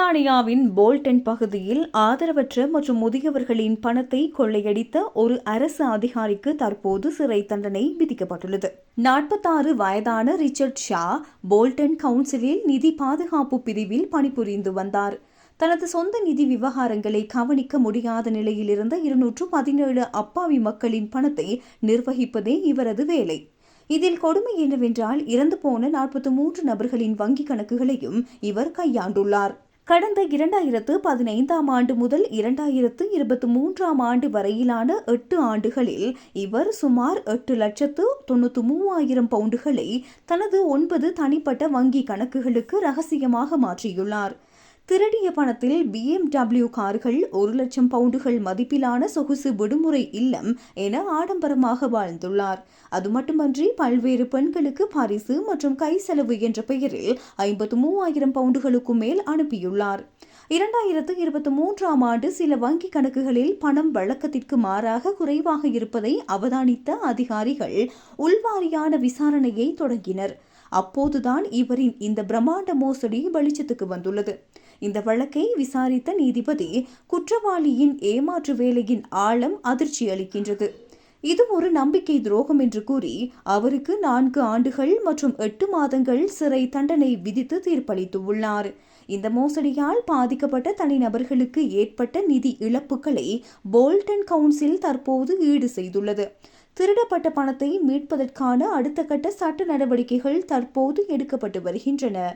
பிரித்தானியாவின் போல்டன் பகுதியில் ஆதரவற்ற மற்றும் முதியவர்களின் பணத்தை கொள்ளையடித்த ஒரு அரசு அதிகாரிக்கு தற்போது சிறை தண்டனை விதிக்கப்பட்டுள்ளது. 46 வயதான ரிச்சர்ட் ஷா போல்டன் கவுன்சிலில் நிதி பாதுகாப்பு பிரிவில் பணிபுரிந்து வந்தார். தனது சொந்த நிதி விவகாரங்களை கவனிக்க முடியாத நிலையில் இருந்த 217 அப்பாவி மக்களின் பணத்தை நிர்வகிப்பதே இவரது வேலை. இதில் கொடுமை என்னவென்றால், இறந்து போன 43 நபர்களின் வங்கிக் கணக்குகளையும் இவர் கையாண்டுள்ளார். கடந்த 2015 ஆண்டு முதல் 2023 ஆண்டு வரையிலான 8 ஆண்டுகளில் இவர் சுமார் 8,93,000 பவுண்டுகளை தனது 9 தனிப்பட்ட வங்கி கணக்குகளுக்கு ரகசியமாக மாற்றியுள்ளார். திருடிய பணத்தில் BMW கார்கள், 1,00,000 பவுண்டுகள் மதிப்பிலான சொகுசு விடுமுறை இல்லம் என ஆடம்பரமாக வாழ்ந்துள்ளார். அது மட்டுமன்றி பல்வேறு பெண்களுக்கு பரிசு மற்றும் கை செலவு என்ற பெயரில் 53,000 பவுண்டுகளுக்கு மேல் அனுப்பியுள்ளார். 2023 ஆண்டு சில வங்கி கணக்குகளில் பணம் வழக்கத்திற்கு மாறாக குறைவாக இருப்பதை அவதானித்த அதிகாரிகள் உள்வாரியான விசாரணையை தொடங்கினர். அப்போதுதான் இவரின் இந்த பிரம்மாண்ட மோசடி வெளிச்சத்துக்கு வந்துள்ளது. இந்த வழக்கை விசாரித்த நீதிபதி, குற்றவாளியின் ஏமாற்று வேலையின் ஆழம் அதிர்ச்சி அளிக்கின்றது, இது ஒரு நம்பிக்கை துரோகம் என்று கூறி அவருக்கு 4 ஆண்டுகள் மற்றும் 8 மாதங்கள் சிறை தண்டனை விதித்து தீர்ப்பளித்துள்ளார். இந்த மோசடியால் பாதிக்கப்பட்ட தனிநபர்களுக்கு ஏற்பட்ட நிதி இழப்புகளை போல்டன் கவுன்சில் தற்போது ஈடு செய்துள்ளது. திருடப்பட்ட பணத்தை மீட்பதற்கான அடுத்த கட்ட சட்ட நடவடிக்கைகள் தற்போது எடுக்கப்பட்டு வருகின்றன.